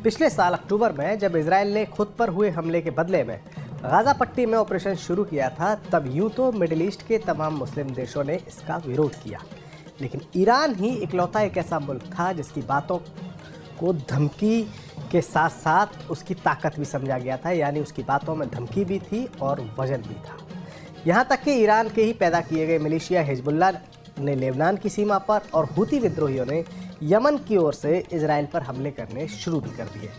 पिछले साल अक्टूबर में जब इजराइल ने खुद पर हुए हमले के बदले में गाजा पट्टी में ऑपरेशन शुरू किया था, तब यूं तो मिडिल ईस्ट के तमाम मुस्लिम देशों ने इसका विरोध किया, लेकिन ईरान ही इकलौता एक ऐसा मुल्क था जिसकी बातों को धमकी के साथ साथ उसकी ताकत भी समझा गया था। यानी उसकी बातों में धमकी भी थी और वजन भी था। यहाँ तक कि ईरान के ही पैदा किए गए मिलिशिया हिजबुल्लाह ने लेबनान की सीमा पर और हूती विद्रोहियों ने यमन की ओर से इजराइल पर हमले करने शुरू भी कर दिए।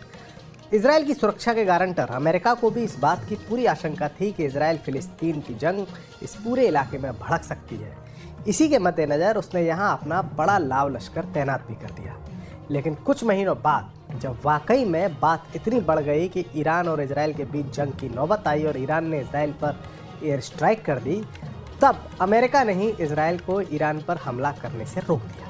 इजराइल की सुरक्षा के गारंटर अमेरिका को भी इस बात की पूरी आशंका थी कि इजराइल फिलिस्तीन की जंग इस पूरे इलाके में भड़क सकती है। इसी के मद्देनज़र उसने यहाँ अपना बड़ा लाव लश्कर तैनात भी कर दिया। लेकिन कुछ महीनों बाद जब वाकई में बात इतनी बढ़ गई कि ईरान और इजराइल के बीच जंग की नौबत आई और ईरान ने इजराइल पर एयर स्ट्राइक कर दी, तब अमेरिका ने ही इजराइल को ईरान पर हमला करने से रोक दिया।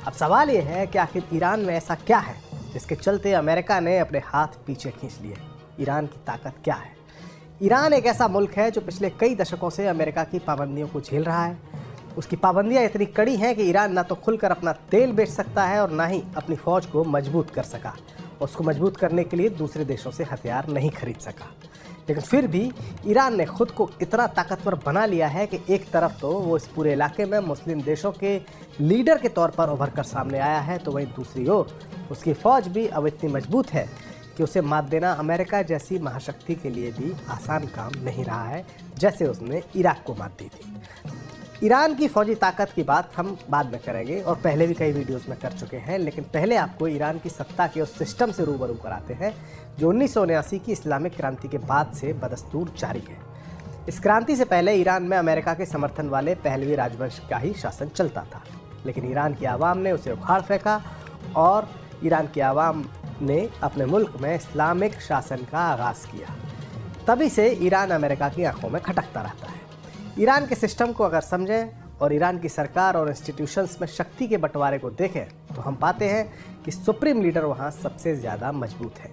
अब सवाल यह है कि आखिर ईरान में ऐसा क्या है जिसके चलते अमेरिका ने अपने हाथ पीछे खींच लिए। ईरान की ताकत क्या है? ईरान एक ऐसा मुल्क है जो पिछले कई दशकों से अमेरिका की पाबंदियों को झेल रहा है। उसकी पाबंदियां इतनी कड़ी हैं कि ईरान ना तो खुलकर अपना तेल बेच सकता है और ना ही अपनी फौज को मजबूत कर सका। उसको मजबूत करने के लिए दूसरे देशों से हथियार नहीं खरीद सका। लेकिन फिर भी ईरान ने खुद को इतना ताकतवर बना लिया है कि एक तरफ तो वो इस पूरे इलाके में मुस्लिम देशों के लीडर के तौर पर उभर कर सामने आया है, तो वहीं दूसरी ओर उसकी फौज भी अब इतनी मजबूत है कि उसे मात देना अमेरिका जैसी महाशक्ति के लिए भी आसान काम नहीं रहा है, जैसे उसने इराक को मात दी थी। ईरान की फौजी ताकत की बात हम बाद में करेंगे और पहले भी कई वीडियोस में कर चुके हैं, लेकिन पहले आपको ईरान की सत्ता के उस सिस्टम से रूबरू कराते हैं जो 1979 की इस्लामिक क्रांति के बाद से बदस्तूर जारी है। इस क्रांति से पहले ईरान में अमेरिका के समर्थन वाले पहलवी राजवंश का ही शासन चलता था, लेकिन ईरान की आवाम ने उसे उखाड़ फेंका और ईरान की आवाम ने अपने मुल्क में इस्लामिक शासन का आगाज़ किया। तभी से ईरान अमेरिका की आंखों में खटकता रहता है। ईरान के सिस्टम को अगर समझें और ईरान की सरकार और इंस्टीट्यूशंस में शक्ति के बंटवारे को देखें तो हम पाते हैं कि सुप्रीम लीडर वहाँ सबसे ज़्यादा मजबूत है।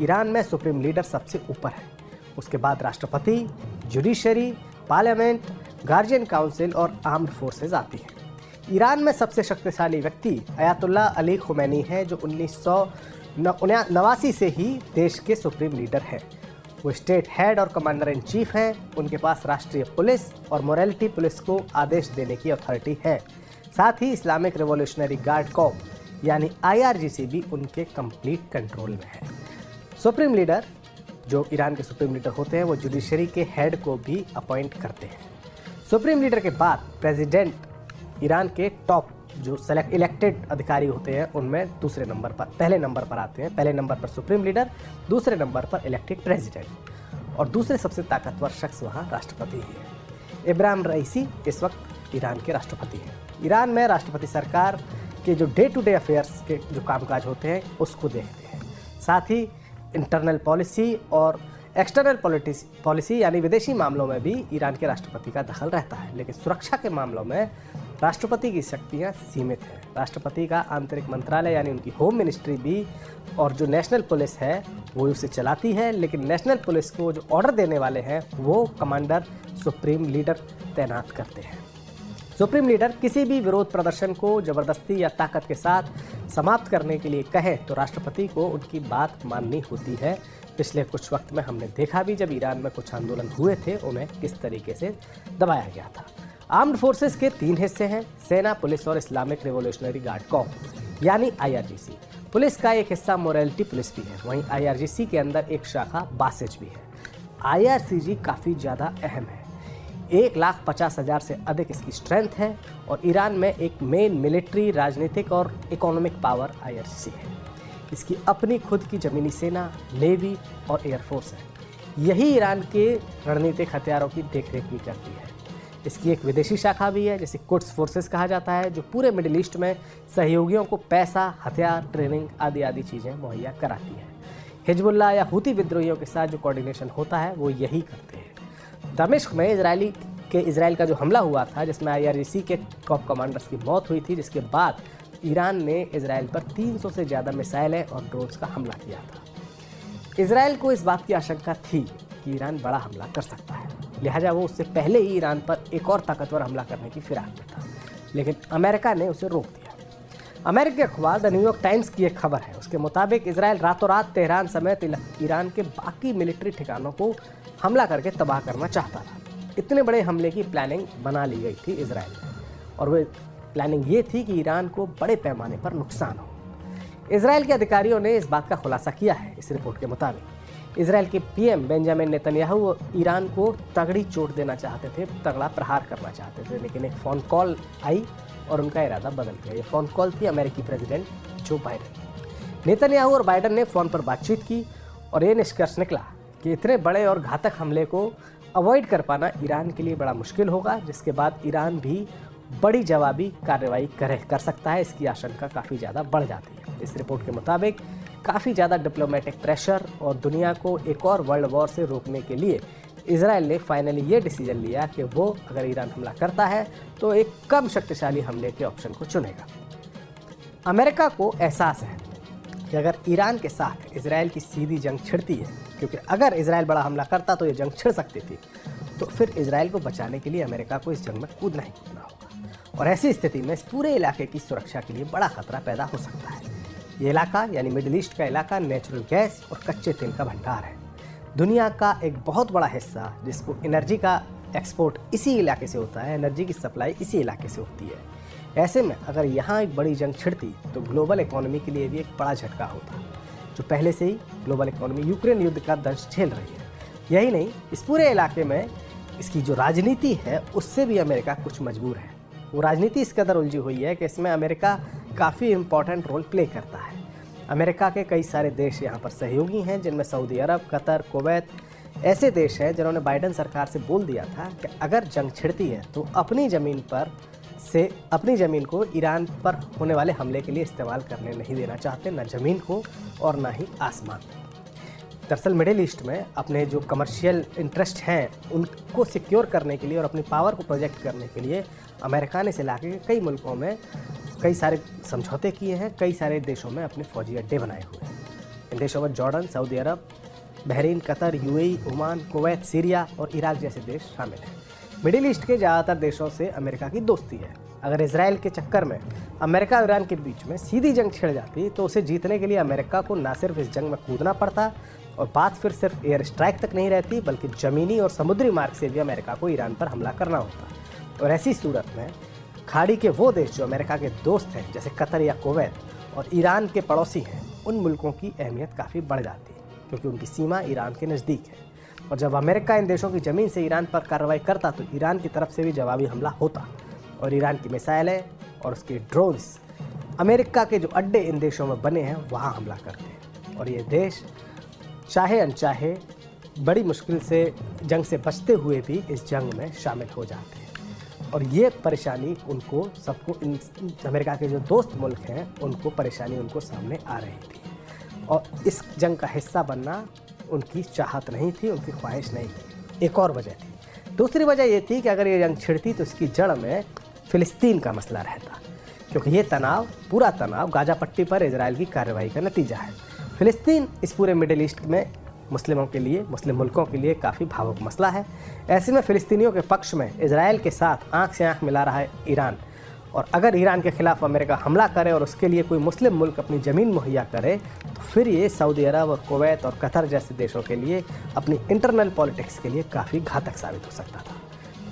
ईरान में सुप्रीम लीडर सबसे ऊपर है, उसके बाद राष्ट्रपति, जुडिशरी, पार्लियामेंट, गार्जियन काउंसिल और आर्म्ड फोर्सेज आती हैं। ईरान में सबसे शक्तिशाली व्यक्ति अयातुल्लाह अली खुमैनी है, जो 1989 से ही देश के सुप्रीम लीडर हैं। वो स्टेट हेड और कमांडर इन चीफ हैं। उनके पास राष्ट्रीय पुलिस और मोरालिटी पुलिस को आदेश देने की अथॉरिटी है। साथ ही इस्लामिक रिवॉल्यूशनरी गार्ड कॉर्प यानी IRGC भी उनके कंप्लीट कंट्रोल में है। सुप्रीम लीडर, जो ईरान के सुप्रीम लीडर होते हैं, वो जुडिशरी के हेड को भी अपॉइंट करते हैं। सुप्रीम लीडर के बाद प्रेसिडेंट ईरान के टॉप जो इलेक्टेड अधिकारी होते हैं उनमें दूसरे नंबर पर, पहले नंबर पर आते हैं। पहले नंबर पर सुप्रीम लीडर, दूसरे नंबर पर इलेक्टेड प्रेसिडेंट और दूसरे सबसे ताकतवर शख्स वहाँ राष्ट्रपति ही है। इब्राहिम रईसी इस वक्त ईरान के राष्ट्रपति हैं। ईरान में राष्ट्रपति सरकार के जो डे टू डे अफेयर्स के जो कामकाज होते हैं उसको देखते हैं। साथ ही इंटरनल पॉलिसी और एक्सटर्नल पॉलिसी यानी विदेशी मामलों में भी ईरान के राष्ट्रपति का दखल रहता है। लेकिन सुरक्षा के मामलों में राष्ट्रपति की शक्तियाँ सीमित हैं। राष्ट्रपति का आंतरिक मंत्रालय यानी उनकी होम मिनिस्ट्री भी और जो नेशनल पुलिस है वो उसे चलाती है, लेकिन नेशनल पुलिस को जो ऑर्डर देने वाले हैं वो कमांडर सुप्रीम लीडर तैनात करते हैं। सुप्रीम लीडर किसी भी विरोध प्रदर्शन को ज़बरदस्ती या ताकत के साथ समाप्त करने के लिए कहे तो राष्ट्रपति को उनकी बात माननी होती है। पिछले कुछ वक्त में हमने देखा भी, जब ईरान में कुछ आंदोलन हुए थे उन्हें किस तरीके से दबाया गया था। आर्म्ड फोर्सेस के 3 हिस्से हैं, सेना, पुलिस और इस्लामिक रिवॉल्यूशनरी गार्ड कॉर्प यानी IRGC। पुलिस का एक हिस्सा मोरालिटी पुलिस भी है। वहीं IRGC के अंदर एक शाखा बासिज भी है। IRCG काफ़ी ज़्यादा अहम है। 1,50,000 से अधिक इसकी स्ट्रेंथ है और ईरान में एक मेन मिलिट्री, राजनीतिक और इकोनॉमिक पावर IRGC है। इसकी अपनी खुद की ज़मीनी सेना, नेवी और एयरफोर्स है। यही ईरान के रणनीतिक हथियारों की देखरेख भी करती है। इसकी एक विदेशी शाखा भी है जिसे कुड्स फोर्सेस कहा जाता है, जो पूरे मिडिल ईस्ट में सहयोगियों को पैसा, हथियार, ट्रेनिंग आदि चीज़ें मुहैया कराती है। हिजबुल्लाह या हूती विद्रोहियों के साथ जो कोऑर्डिनेशन होता है वो यही करते हैं। दमिश्क में इजराइल का जो हमला हुआ था जिसमें IRGC के टॉप कमांडर्स की मौत हुई थी, जिसके बाद ईरान ने इजराइल पर 300 से ज़्यादा मिसाइलें और ड्रोन्स का हमला किया था। इजराइल को इस बात की आशंका थी कि ईरान बड़ा हमला कर सकता है, लिहाजा वो उससे पहले ही ईरान पर एक और ताकतवर हमला करने की फिराक में था, लेकिन अमेरिका ने उसे रोक दिया। अमेरिकी अखबार द न्यूयॉर्क टाइम्स की एक खबर है। उसके मुताबिक इजराइल रातों रात तेहरान समेत ईरान के बाकी मिलिट्री ठिकानों को हमला करके तबाह करना चाहता था। इतने बड़े हमले की प्लानिंग बना ली गई थी इजराइल में, और वो प्लानिंग ये थी कि ईरान को बड़े पैमाने पर नुकसान हो। इजराइल के अधिकारियों ने इस बात का खुलासा किया है। इस रिपोर्ट के मुताबिक इजराइल के पीएम बेंजामिन नेतन्याहू ईरान को तगड़ी चोट देना चाहते थे, तगड़ा प्रहार करना चाहते थे, लेकिन एक फ़ोन कॉल आई और उनका इरादा बदल गया। ये फ़ोन कॉल थी अमेरिकी प्रेसिडेंट जो बाइडेन। नेतन्याहू और बाइडेन ने फ़ोन पर बातचीत की और ये निष्कर्ष निकला कि इतने बड़े और घातक हमले को अवॉइड कर पाना ईरान के लिए बड़ा मुश्किल होगा, जिसके बाद ईरान भी बड़ी जवाबी कार्रवाई कर सकता है। इसकी आशंका काफ़ी ज़्यादा बढ़ जाती है। इस रिपोर्ट के मुताबिक काफ़ी ज़्यादा डिप्लोमेटिक प्रेशर और दुनिया को एक और वर्ल्ड वॉर से रोकने के लिए इजराइल ने फाइनली ये डिसीजन लिया कि वो अगर ईरान हमला करता है तो एक कम शक्तिशाली हमले के ऑप्शन को चुनेगा। अमेरिका को एहसास है कि अगर ईरान के साथ इजराइल की सीधी जंग छिड़ती है, क्योंकि अगर इजराइल बड़ा हमला करता तो ये जंग छिड़ सकती थी, तो फिर इजराइल को बचाने के लिए अमेरिका को इस जंग में कूदना ही कूदना होगा। और ऐसी स्थिति में इस पूरे इलाके की सुरक्षा के लिए बड़ा खतरा पैदा हो सकता है। ये इलाका यानी मिडिल ईस्ट का इलाका नेचुरल गैस और कच्चे तेल का भंडार है। दुनिया का एक बहुत बड़ा हिस्सा जिसको एनर्जी का एक्सपोर्ट इसी इलाके से होता है, एनर्जी की सप्लाई इसी इलाके से होती है। ऐसे में अगर यहाँ एक बड़ी जंग छिड़ती तो ग्लोबल इकोनॉमी के लिए भी एक बड़ा झटका होता, जो पहले से ही ग्लोबल इकोनॉमी यूक्रेन युद्ध का दंश झेल रही है। यही नहीं, इस पूरे इलाके में इसकी जो राजनीति है उससे भी अमेरिका कुछ मजबूर है। वो राजनीति इस कदर उलझी हुई है कि इसमें अमेरिका काफ़ी इम्पॉर्टेंट रोल प्ले करता है। अमेरिका के कई सारे देश यहाँ पर सहयोगी हैं, जिनमें सऊदी अरब, कतर, कुवैत ऐसे देश हैं जिन्होंने बाइडेन सरकार से बोल दिया था कि अगर जंग छिड़ती है तो अपनी ज़मीन को ईरान पर होने वाले हमले के लिए इस्तेमाल करने नहीं देना चाहते, ना ज़मीन को और ना ही आसमान। दरअसल मिडिल ईस्ट में अपने जो कमर्शियल इंटरेस्ट हैं उनको सिक्योर करने के लिए और अपनी पावर को प्रोजेक्ट करने के लिए अमेरिका ने इस इलाके के कई मुल्कों में कई सारे समझौते किए हैं, कई सारे देशों में अपने फौजी अड्डे बनाए हुए हैं। इन देशों में Jordan, Saudi Arab, Bahrain, Qatar, UAE, Oman, Kuwait, Syria और इराक जैसे देश शामिल हैं। मिडिल ईस्ट के ज़्यादातर देशों से अमेरिका की दोस्ती है। अगर इजराइल के चक्कर में अमेरिका और ईरान के बीच में सीधी जंग छिड़ जाती तो उसे जीतने के लिए अमेरिका को न सिर्फ इस जंग में कूदना पड़ता, और बात फिर सिर्फ एयर स्ट्राइक तक नहीं रहती, बल्कि ज़मीनी और समुद्री मार्ग से भी अमेरिका को ईरान पर हमला करना होता। और ऐसी सूरत में खाड़ी के वो देश जो अमेरिका के दोस्त हैं, जैसे कतर या कुवैत, और ईरान के पड़ोसी हैं, उन मुल्कों की अहमियत काफ़ी बढ़ जाती है, क्योंकि उनकी सीमा ईरान के नज़दीक है। और जब अमेरिका इन देशों की ज़मीन से ईरान पर कार्रवाई करता तो ईरान की तरफ से भी जवाबी हमला होता, और ईरान की मिसाइलें और उसके ड्रोन्स अमेरिका के जो अड्डे इन देशों में बने हैं वहाँ हमला करते हैं। और ये देश चाहे अनचाहे बड़ी मुश्किल से जंग से बचते हुए भी इस जंग में शामिल हो जाते हैं। और ये परेशानी उनको सबको, इन अमेरिका के जो दोस्त मुल्क हैं उनको परेशानी उनको सामने आ रही थी, और इस जंग का हिस्सा बनना उनकी चाहत नहीं थी, उनकी ख्वाहिश नहीं थी। एक और वजह थी। दूसरी वजह ये थी कि अगर ये जंग छिड़ती तो इसकी जड़ में फ़िलिस्तीन का मसला रहता, क्योंकि ये तनाव, पूरा तनाव गाजा पट्टी पर इजराइल की कार्रवाई का नतीजा है। फ़िलिस्तीन इस पूरे मिडिल ईस्ट में मुस्लिमों के लिए, मुस्लिम मुल्कों के लिए काफ़ी भावुक मसला है। ऐसे में फ़िलिस्तीनियों के पक्ष में इजराइल के साथ आंख से आंख मिला रहा है ईरान, और अगर ईरान के खिलाफ अमेरिका हमला करे और उसके लिए कोई मुस्लिम मुल्क अपनी ज़मीन मुहैया करे तो फिर ये सऊदी अरब और कुवैत और कतर जैसे देशों के लिए, अपनी इंटरनल पॉलिटिक्स के लिए काफ़ी घातक साबित हो सकता था।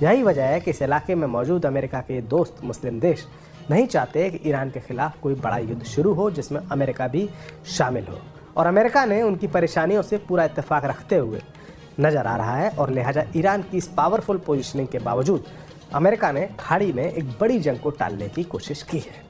यही वजह है कि इस इलाके में मौजूद अमेरिका के दोस्त मुस्लिम देश नहीं चाहते कि ईरान के खिलाफ कोई बड़ा युद्ध शुरू हो जिसमें अमेरिका भी शामिल हो, और अमेरिका ने उनकी परेशानियों से पूरा इत्तेफाक रखते हुए नज़र आ रहा है, और लिहाजा ईरान की इस पावरफुल पोजीशनिंग के बावजूद अमेरिका ने खाड़ी में एक बड़ी जंग को टालने की कोशिश की है।